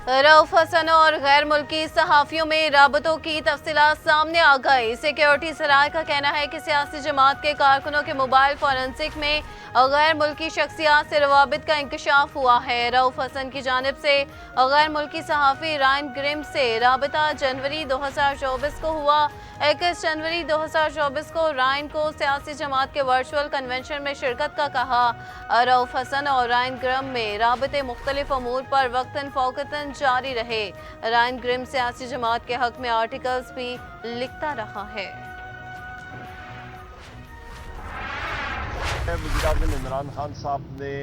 रऊफ हसन और गैर मुल्की सहाफ़ियों में राबतों की तफसीलात सामने आ गई। सिक्योरिटी सराय का कहना है कि सियासी जमात के कारकुनों के मोबाइल फोरेंसिक में गैर मुल्की शख्सियात से रवाबित का इंकशाफ हुआ है। रऊफ हसन की जानिब से गैर मुल्की सहाफ़ी रायन ग्रिम से राबता जनवरी 2024 को हुआ। 21 जनवरी 2024 को रायन को सियासी जमात के वर्चुअल कन्वेंशन में शिरकत का कहा। रऊफ हसन और रायन ग्रिम में राबते मुख्तलिफ अमूर पर वक्तन फ़ौक़तन जारी रहे। रायन ग्रिम सियासी जमात के हक में आर्टिकल्स भी लिखता रहा है। वज़ीर-ए-आज़म इमरान खान साहब ने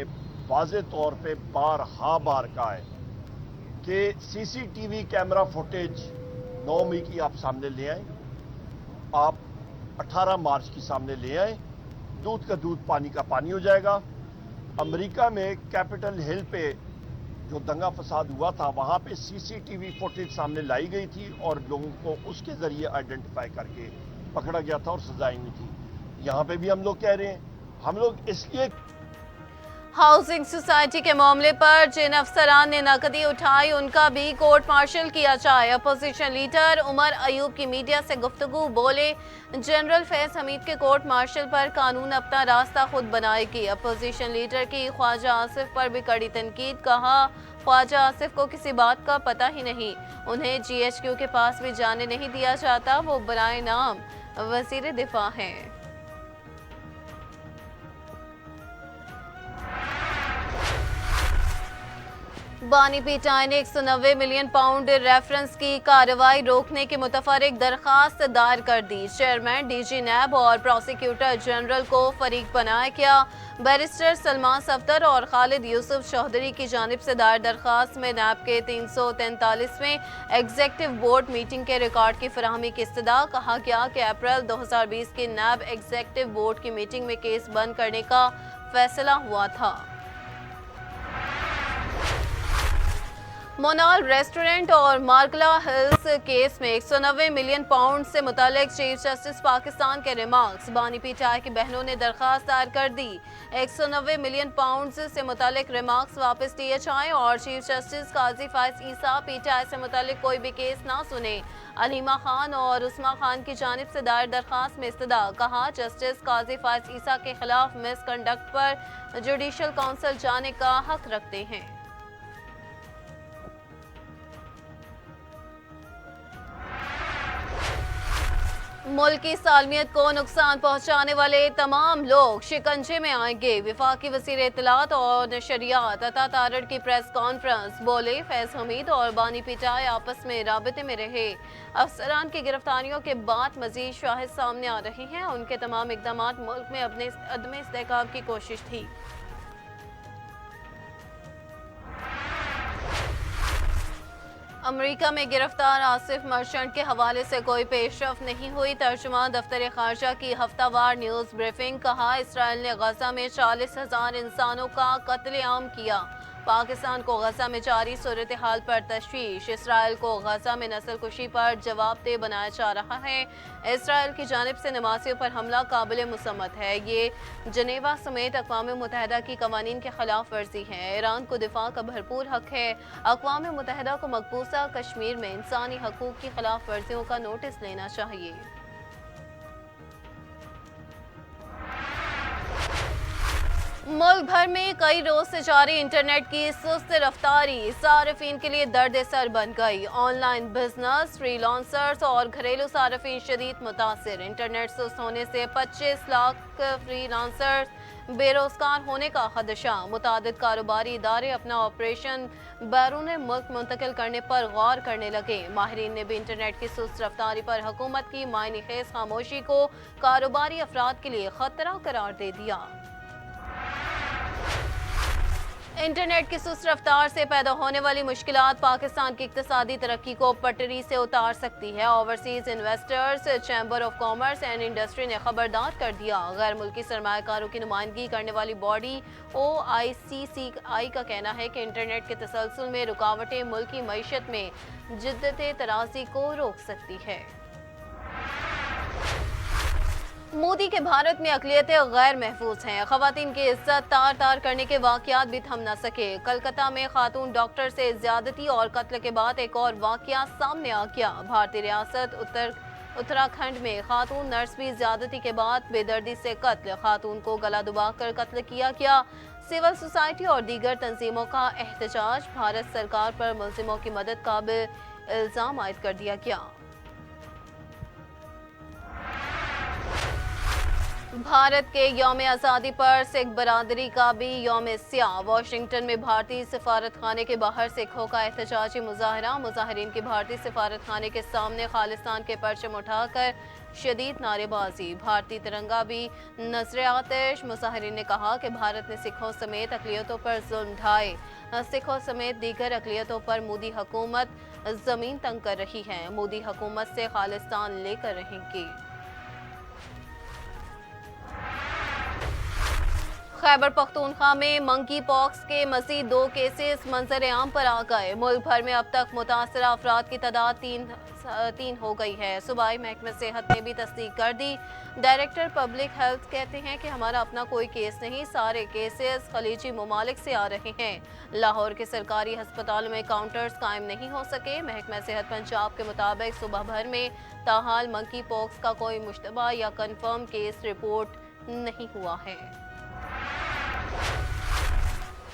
वाज़े तौर पे बार कहा है कि सीसीटीवी कैमरा फुटेज 9 मई की आप सामने ले आए, आप 18 मार्च की सामने ले आए, दूध का दूध पानी का पानी हो जाएगा। अमेरिका में कैपिटल हिल पे जो दंगा फसाद हुआ था वहां पे सीसीटीवी फुटेज सामने लाई गई थी और लोगों को उसके जरिए आइडेंटिफाई करके पकड़ा गया था और सजाएं हुई थी। यहां पे भी हम लोग कह रहे हैं, हम लोग इसलिए हाउसिंग सोसाइटी के मामले पर जिन अफसरान ने नकदी उठाई उनका भी कोर्ट मार्शल किया जाए। अपोजिशन लीडर उमर अयूब की मीडिया से गुफ्तगू, बोले जनरल फैज हमीद के कोर्ट मार्शल पर कानून अपना रास्ता खुद बनाएगी। अपोजिशन लीडर की ख्वाजा आसिफ पर भी कड़ी तनकीद, कहा ख्वाजा आसिफ को किसी बात का पता ही नहीं, उन्हें GHQ के पास भी जाने नहीं दिया जाता, वो बराए नाम वजीर दिफा हैं। बानी पीटाई ने 190 मिलियन पाउंड रेफरेंस की कार्रवाई रोकने की मुतफर्रिक दरखास्त दायर कर दी। चेयरमैन DG नैब और प्रोसिक्यूटर जनरल को फरीक बनाया गया। बैरिस्टर सलमान सफदर और खालिद यूसुफ चौधरी की जानिब से दायर दरखास्त में नैब के 343वें एग्जेक्टिव बोर्ड मीटिंग के रिकॉर्ड की फराहमी की इस्तदा। कहा गया कि अप्रैल 2020 की नैब एग्जेक्टिव बोर्ड की मीटिंग में केस बंद करने का फैसला हुआ था। मोनाल रेस्टोरेंट और मार्कला हिल्स केस में 190 मिलियन पाउंड से मुतालिक चीफ जस्टिस पाकिस्तान के रिमार्क्स। बानी पीटाई की बहनों ने दरखास्त दायर कर दी। 190 मिलियन पाउंड से मुतालिक रिमार्क्स वापस लिए जाएं और चीफ जस्टिस काजी फायज ईसा पीटाई से मुतालिक कोई भी केस ना सुने। अलीमा खान और उस्मा खान की जानिब से दायर दरखास्त में इस्तदा। कहा जस्टिस काजी फायज ईसा के खिलाफ मिसकंडक्ट पर जुडिशल काउंसिल जाने का हक रखते हैं। मुल्क की सालमियत को नुकसान पहुंचाने वाले तमाम लोग शिकंजे में आएंगे। वफाकी वज़ीर इत्तलात और नशरियात अता तारड़ की प्रेस कॉन्फ्रेंस, बोले फैज हमीद और बानी पीटाई आपस में राबते में रहे। अफसरान की गिरफ्तारियों के बाद मजीद शाहिद सामने आ रहे हैं। उनके तमाम इकदाम मुल्क में अपने अदम इस्तेहकाम की कोशिश थी। अमेरिका में गिरफ्तार आसिफ मर्चेंट के हवाले से कोई पेशरफ नहीं हुई। तर्जुमान दफ्तर खारजा की हफ्तावार न्यूज़ ब्रीफिंग, कहा इसराइल ने गजा में 40,000 इंसानों का कत्लेआम किया। पाकिस्तान को गजा में जारी सूरत हाल पर तशवीश। इसराइल को गजा में नस्ल कुशी पर जवाबदेह बनाया जा रहा है। इसराइल की जानिब से नमाजियों पर हमला काबिल मुसम्मत है। ये जनेवा समेत अक़वाम मुत्तहिदा की कवानीन के खिलाफ वर्जी है। ईरान को दिफा का भरपूर हक है। अक़वाम मुत्तहिदा को मकबूजा कश्मीर में इंसानी हकूक़ की खिलाफ वर्जियों का नोटिस लेना चाहिए। मुल्क भर में कई रोज से जारी इंटरनेट की सुस्त रफ्तारी सार्फिन के लिए दर्द सर बन गई। ऑनलाइन बिजनेस, फ्रीलांसर्स और घरेलू सार्फिन शदीद मुतासिर। इंटरनेट सुस्त होने से 25 लाख फ्रीलांसर्स बेरोजगार होने का खदशा। मुतादिद कारोबारी इदारे अपना ऑपरेशन बैरून मुल्क मुंतकिल करने पर गौर करने लगे। माहिरीन ने भी इंटरनेट की सुस्त रफ्तारी पर हुकूमत की मायने खेज खामोशी को कारोबारी अफराद के लिए खतरा करार दे दिया। इंटरनेट की सुस्त रफ्तार से पैदा होने वाली मुश्किलात पाकिस्तान की इक्तिसादी तरक्की को पटरी से उतार सकती है। Overseas investors chamber of commerce and industry ने खबरदार कर दिया। गैर मुल्की सरमायाकारों की नुमाइंदगी करने वाली बॉडी OICCI का कहना है कि इंटरनेट के तसलसल में रुकावटें मुल्की मईशत में जिद्दत तराजी को रोक सकती है। मोदी के भारत में अक़लियतें गैर महफूज हैं। ख़वातीन की इज्जत तार तार करने के वाक़यात भी थम न सके। कलकत्ता में खातून डॉक्टर से ज़्यादती और कत्ल के बाद एक और वाक़या सामने आ गया। भारतीय रियासत उत्तराखंड में खातून नर्स भी ज़्यादती के बाद बेदर्दी से कत्ल। खातून को गला दबाकर कत्ल किया गया। सिविल सोसाइटी और दीगर तंजीमों का एहतजाज। भारत सरकार पर मुल्जिमों की मदद का भी इल्ज़ाम आयद कर दिया गया। भारत के यौम आज़ादी पर सिख बरादरी का भी यौम स्याह। वाशिंगटन में भारतीय सफारत खाने के बाहर सिखों का एहतजाजी मुजाहरा। मुजाहरीन की भारतीय सफारत खाने के सामने खालिस्तान के परचम उठाकर शदीद नारेबाजी। भारतीय तिरंगा भी नजर आतिश। मुजाहरीन ने कहा कि भारत ने सिखों समेत अक़लियतों पर जुल्म ढाए। सिखों समेत दीगर अक़लियतों पर मोदी हुकूमत जमीन तंग कर रही है। मोदी हुकूमत से खालिस्तान लेकर रहेंगी। खैबर पख्तूनख्वा में मंकी पॉक्स के मज़ीद 2 केसेस मंजर आम पर आ गए। मुल्क भर में अब तक मुतासरा अफराद की तादाद तीन हो गई है। सूबाई महकमे सेहत ने भी तस्दीक कर दी। डायरेक्टर पब्लिक हेल्थ कहते हैं कि हमारा अपना कोई केस नहीं, सारे केसेस खलीजी ममालिक से आ रहे हैं। लाहौर के सरकारी अस्पतालों में काउंटर्स कायम नहीं हो सके। महकमा सेहत पंजाब के मुताबिक सुबह भर में ताहाल मंकी पॉक्स का कोई मुश्तबा या कन्फर्म केस रिपोर्ट नहीं हुआ है।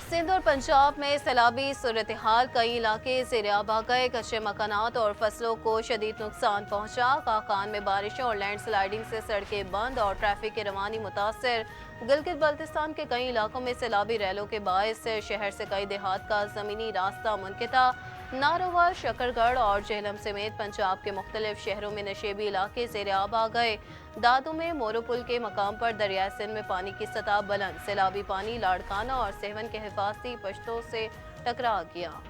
सिंध और पंजाब में सैलाबी सूरत हाल, कई इलाके ज़ेर-ए-आब आ गए। कच्चे मकानात और फसलों को शदीद नुकसान पहुंचा। काकान में बारिशों और लैंडस्लाइडिंग से सड़कें बंद और ट्रैफिक की रवानी मुतासर। गिलगित बल्तिस्तान के कई इलाकों में सैलाबी रैलों के बायस शहर से कई देहात का ज़मीनी रास्ता मुनक़ता। नारोवाल, शकरगढ़ और जेहलम समेत पंजाब के मुख्तलिफ शहरों में नशेबी इलाके ज़ेर-ए-आब आ गए। दादू में मोरोपुल के मकाम पर दरियाए सिंध में पानी की सतह बुलंद। सैलाबी पानी लाड़काना और सेवन के हिफाजती पश्तों से टकरा गया।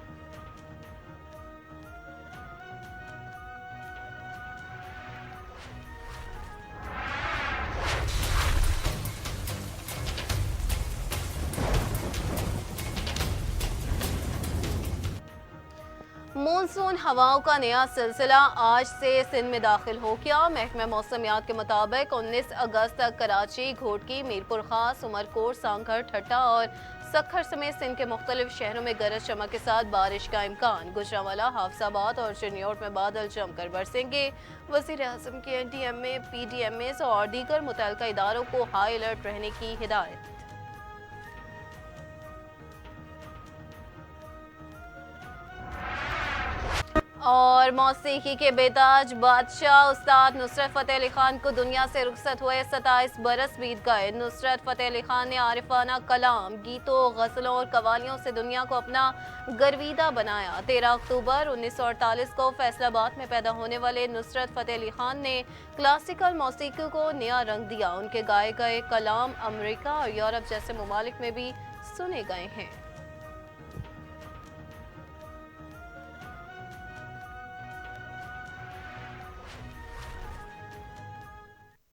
मानसून हवाओं का नया सिलसिला आज से सिंध में दाखिल हो गया। महकमा मौसमियात के मुताबिक 19 अगस्त तक कराची, घोटकी, मीरपुर खास, उमरकोट, सांगघर, ठट्टा और सक्खर समेत सिंध के मुख्तलिफ शहरों में गरज चमक के साथ बारिश का इम्कान। गुजरांवाला, हाफसाबाद और चिन्योट में बादल जमकर बरसेंगे। वज़ीर-ए-आज़म की NDMA, PDMAs और दीगर मुतल्लिका इदारों को हाई अलर्ट रहने की हिदायत। और मौसीकी के बेताज बादशाह उस्ताद नुसरत फ़तेह अली खान को दुनिया से रुखसत हुए 27 बरस बीत गए। नुसरत फ़तेह अली खान ने आरिफाना कलाम, गीतों, गज़लों और कवालियों से दुनिया को अपना गर्विदा बनाया। 13 अक्टूबर 1948 को फैसलाबाद में पैदा होने वाले नुसरत फ़तेह अली खान ने क्लासिकल मौसीकी को नया रंग दिया। उनके गाए गए कलाम अमेरिका और यूरोप जैसे ममालिक में भी सुने गए हैं।